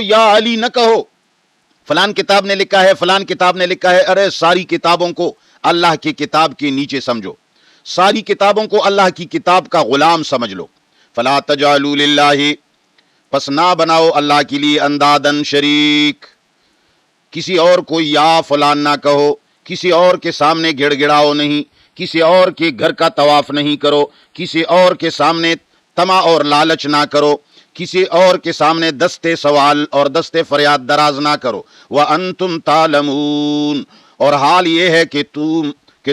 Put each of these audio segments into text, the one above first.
या अली न कहो, फलान किताब ने लिखा है, फलान किताब ने लिखा है। अरे सारी किताबों को अल्लाह की किताब के नीचे समझो, सारी किताबों को अल्लाह की किताब का गुलाम समझ लो। फला तजालू लिल्लाहि, पस ना बनाओ अल्लाह के लिए अंदादन शरीक, किसी और को या फलान ना कहो, किसी और के सामने गिड़गिड़ाओ नहीं, किसी और के घर का तवाफ नहीं करो, किसी और के सामने तमा और लालच ना करो, किसी और के सामने दस्ते सवाल और दस्ते फरियाद दराज ना करो। व अंतुम तालमून, और हाल ये है कि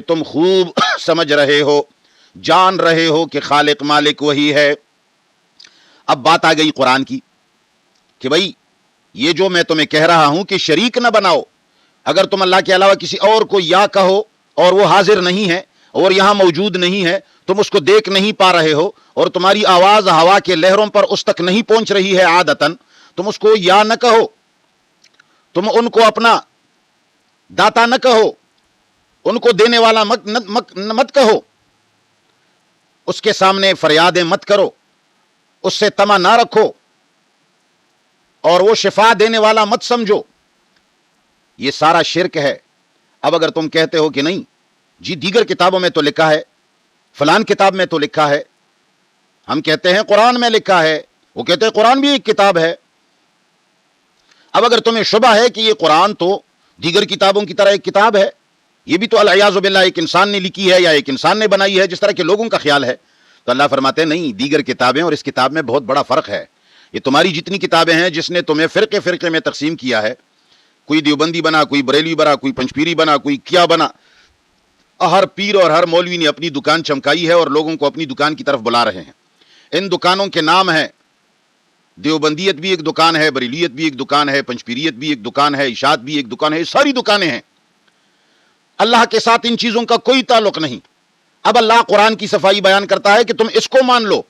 तुम खूब समझ रहे हो, जान रहे हो कि खालिक मालिक वही है। अब बात आ गई कुरान की कि भाई ये जो मैं तुम्हें कह रहा हूं कि शरीक न बनाओ, अगर तुम अल्लाह के अलावा किसी और को या कहो और वो हाजिर नहीं है और यहां मौजूद नहीं है, तुम उसको देख नहीं पा रहे हो और तुम्हारी आवाज हवा के लहरों पर उस तक नहीं पहुंच रही है आदतन, तुम उसको या न कहो, तुम उनको अपना दाता न कहो, उनको देने वाला मत कहो, उसके सामने फरियादें मत करो, उससे तमा ना रखो और वो शिफा देने वाला मत समझो। ये सारा शिरक है। अब अगर तुम कहते हो कि नहीं जी दीगर किताबों में तो लिखा है, फलान किताब में तो लिखा है, हम कहते हैं कुरान में लिखा है, वो कहते हैं कुरान भी एक किताब है। अब अगर तुम्हें शुबा है कि ये कुरान तो दीगर किताबों की तरह एक किताब है, ये भी तो अल-इयाज़ु बिल्लाह एक इंसान ने लिखी है या एक इंसान ने बनाई है, जिस तरह के लोगों का ख्याल है, तो अल्लाह फरमाते हैं नहीं, दीगर किताबें और इस किताब में बहुत बड़ा फर्क है। ये तुम्हारी जितनी किताबें हैं जिसने तुम्हें फिरके फिरके में तकसीम किया है, कोई देवबंदी बना, कोई बरेलवी बना, कोई पंचपीरी बना, कोई क्या बना, हर पीर और हर मौलवी ने अपनी दुकान चमकाई है और लोगों को अपनी दुकान की तरफ बुला रहे हैं। इन दुकानों के नाम है, देवबंदियत भी एक दुकान है, बरेलियत भी एक दुकान है, पंचपीरियत भी एक दुकान है, इशात भी एक दुकान है, सारी दुकानें हैं। अल्लाह के साथ इन चीजों का कोई ताल्लुक नहीं। अब अल्लाह कुरान की सफाई बयान करता है कि तुम इसको मान लो।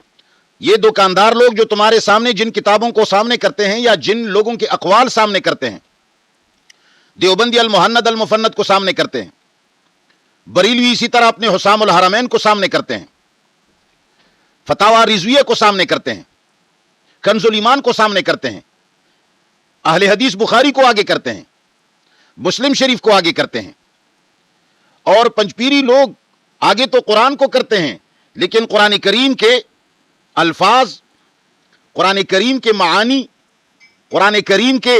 ये दुकानदार लोग जो तुम्हारे सामने जिन किताबों को सामने करते हैं या जिन लोगों के अकवाल सामने करते हैं, देवबंदी अल मुहन्नद अल मुफन्नद को सामने करते हैं, बरीलवी इसी तरह अपने हुसामुल हरमैन को सामने करते हैं, फतावा रिजविया को सामने करते हैं, कंजुल ईमान को सामने करते हैं, अहले हदीस बुखारी को आगे करते हैं, मुस्लिम शरीफ को आगे करते हैं, और पंचपीरी लोग आगे तो कुरान को करते हैं, लेकिन कुरान करीम के अल्फाज, कुरान करीम के मानी, कुरान करीम के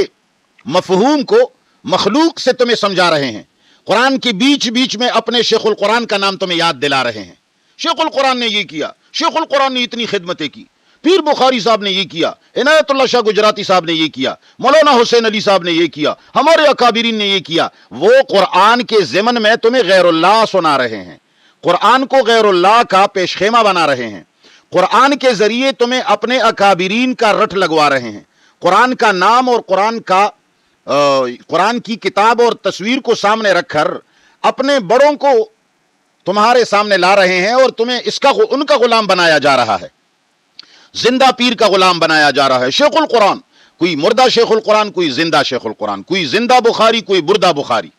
मफहूम को मखलूक से तुम्हें समझा रहे हैं। कुरान के बीच बीच में अपने शेखुल कुरान का नाम तुम्हें याद दिला रहे हैं। शेखुल कुरान ने ये किया, शेखुल कुरान ने इतनी खिदमतें की, पीर बुखारी साहब ने ये किया, इनायतुल्लाह शाह गुजराती साहब ने ये किया, मौलाना हुसैन अली साहब ने ये किया, हमारे अकाबिरीन ने ये किया। वो कुरान के ज़िमन में तुम्हें गैरुल्लाह सुना रहे हैं, कुरान को गैरुल्लाह का पेशखेमा बना रहे हैं, कुरान के जरिए तुम्हें अपने अकाबिरीन का रट लगवा रहे हैं, कुरान का नाम और कुरान की किताब और तस्वीर को सामने रखकर अपने बड़ों को तुम्हारे सामने ला रहे हैं और तुम्हें उनका गुलाम बनाया जा रहा है, जिंदा पीर का गुलाम बनाया जा रहा है। शेखुल कुरान, कोई मुर्दा शेखुल कुरान, कोई जिंदा शेखुल कुरान, कोई जिंदा बुखारी, कोई मुर्दा बुखारी।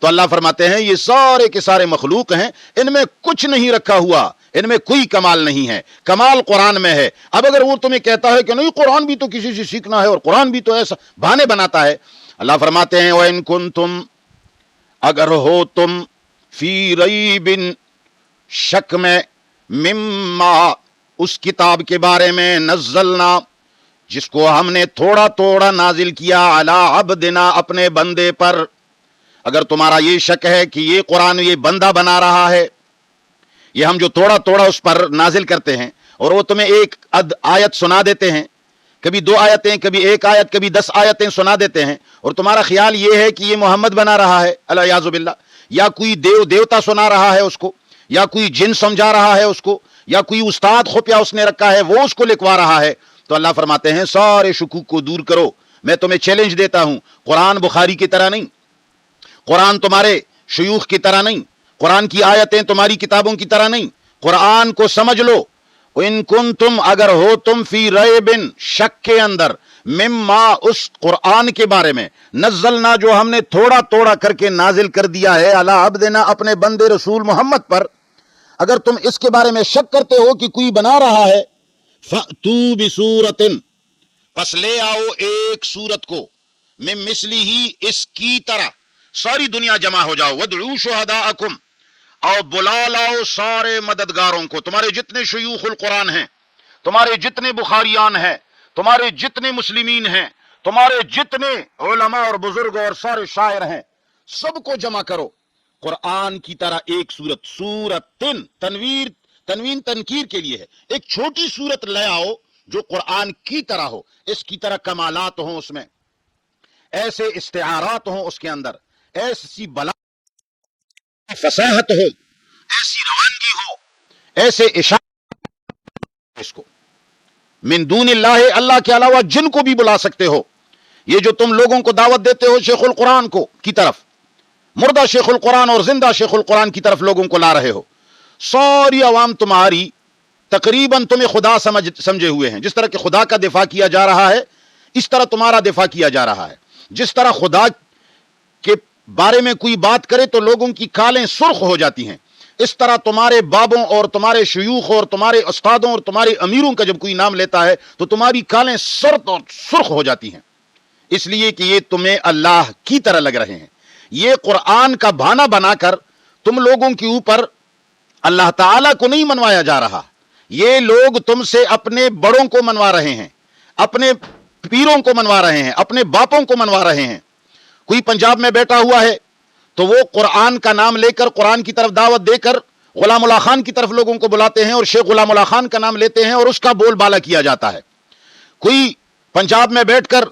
तो अल्लाह फरमाते हैं ये सारे के सारे मखलूक हैं, इनमें कुछ नहीं रखा हुआ, इनमें कोई कमाल नहीं है, कमाल कुरान में है। अब अगर वो तुम्हें कहता है कि नहीं कुरान भी तो किसी से सीखना है और कुरान भी तो ऐसा बहाने बनाता है, अल्लाह फरमाते हैं व इन कुंतुम, अगर हो तुम फी रईबिन, शक में, मिम्मा, उस किताब के बारे में, नज़्ज़लना, जिसको हमने थोड़ा थोड़ा नाजिल किया, अला अब्दिना, अपने बंदे पर। अगर तुम्हारा ये शक है कि ये कुरान ये बंदा बना रहा है, ये हम जो थोड़ा थोड़ा उस पर नाजिल करते हैं और वो तुम्हें एक आयत सुना देते हैं, कभी 2 आयतें, कभी 1 आयत, कभी 10 आयतें सुना देते हैं, और तुम्हारा ख्याल ये है कि ये मोहम्मद बना रहा है, अल-इयाज़ु बिल्लाह, या कोई देवता सुना रहा है उसको, या कोई जिन समझा रहा है उसको, या कोई उस्ताद खुफिया उसने रखा है वो उसको लिखवा रहा है, तो अल्लाह फरमाते हैं सारे शुकूक को दूर करो। मैं तुम्हें चैलेंज देता हूं, कुरान बुखारी की तरह नहीं, कुरान तुम्हारे शयूख की तरह नहीं, कुरान की आयतें तुम्हारी किताबों की तरह नहीं, कुरान को समझ लो। इन कुंतुम, अगर हो तुम फी रैबिन, शक के अंदर, मिम्मा, उस कुरान के बारे में, नज़्ज़लना, जो हमने थोड़ा थोड़ा करके नाजिल कर दिया है, अला अब्दिना, अपने बंदे रसूल मोहम्मद पर, अगर तुम इसके बारे में शक करते हो कि कोई बना रहा है, फ़अतू बिसूरतिन, पस ले आओ एक सूरत को में मिसली ही इसकी तरह, सारी दुनिया जमा हो जाओ, वदउ शुहदाअकुम, और बुला लाओ सारे मददगारों को, तुम्हारे जितने शयूखुल कुरान हैं, तुम्हारे जितने बुखारियान हैं, तुम्हारे जितने मुस्लिमीन हैं, तुम्हारे जितने उलमा और बुजुर्ग और सारे शायर हैं, सबको जमा करो कुरान की तरह एक सूरत, सूरतिन तनवीन तनकीर के लिए है, एक छोटी सूरत ले आओ जो कुरान की तरह हो, इसकी तरह कमालात हो, उसमें ऐसे इस्तिआरात हो, उसके अंदर ऐसी बला फसाहत हो, ऐसी रवानगी हो, ऐसे इशारा, इसको मिन दूनिल्लाह, अल्लाह के अलावा जिनको भी बुला सकते हो। ये जो तुम लोगों को दावत देते हो शेखुल कुरान को की तरफ, मुर्दा शेखुल कुरान और जिंदा शेखुल कुरान की तरफ लोगों को ला रहे हो, सारी अवाम तुम्हारी तकरीबन तुम्हें खुदा समझे हुए हैं। जिस तरह के खुदा का दिफा किया जा रहा है, इस तरह तुम्हारा दिफा किया जा रहा है। जिस तरह खुदा के बारे में कोई बात करे तो लोगों की कालें सुर्ख हो जाती हैं, इस तरह तुम्हारे बाबों और तुम्हारे शयूख और तुम्हारे उस्तादों और तुम्हारे अमीरों का जब कोई नाम लेता है तो तुम्हारी कालें सर्द और सुर्ख हो जाती हैं, इसलिए कि ये तुम्हें अल्लाह की तरह लग रहे हैं। ये कुरान का बहाना बनाकर तुम लोगों के ऊपर अल्लाह ताला को नहीं मनवाया जा रहा, ये लोग तुमसे अपने बड़ों को मनवा रहे हैं, अपने पीरों को मनवा रहे हैं, अपने बापों को मनवा रहे हैं। कोई पंजाब में बैठा हुआ है तो वो कुरान का नाम लेकर, कुरान की तरफ दावत देकर गुलामुल्लाह खान की तरफ लोगों को बुलाते हैं और शेख गुलामुल्लाह खान का नाम लेते हैं और उसका बोलबाला किया जाता है। कोई पंजाब में बैठकर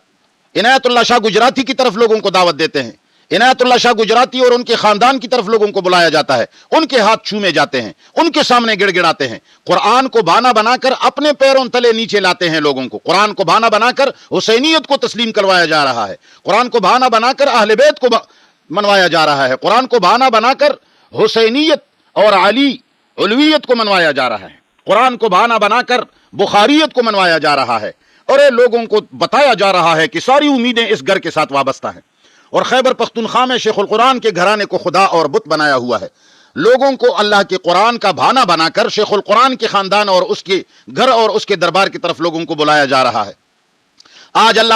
इनायतुल्लाह शाह गुजराती की तरफ लोगों को दावत देते हैं, इनायतुल्लाह शाह गुजराती और उनके खानदान की तरफ लोगों को बुलाया जाता है, उनके हाथ चूमे जाते हैं, उनके सामने गिड़गिड़ाते हैं। कुरान को बहाना बनाकर अपने पैरों तले नीचे लाते हैं लोगों को। कुरान को बहाना बनाकर हुसैनियत को तस्लीम करवाया जा रहा है, कुरान को बहाना बनाकर अहले बैत को मनवाया जा रहा है, कुरान को बहाना बनाकर हुसैनियत और अली उलवियत को मनवाया जा रहा है, कुरान को बहाना बनाकर बुखारियत को मनवाया जा रहा है, और ये लोगों को बताया जा रहा है कि सारी उम्मीदें इस घर के साथ वाबस्ता हैं। और खैबर पख्तूनख्वा में शेखुल कुरान के घराने को खुदा और बुत बनाया हुआ है। लोगों को अल्लाह के कुरान का बहाना बनाकर शेखुल कुरान के खानदान और उसके घर और उसके दरबार की तरफ लोगों को बुलाया जा रहा है। आज अल्लाह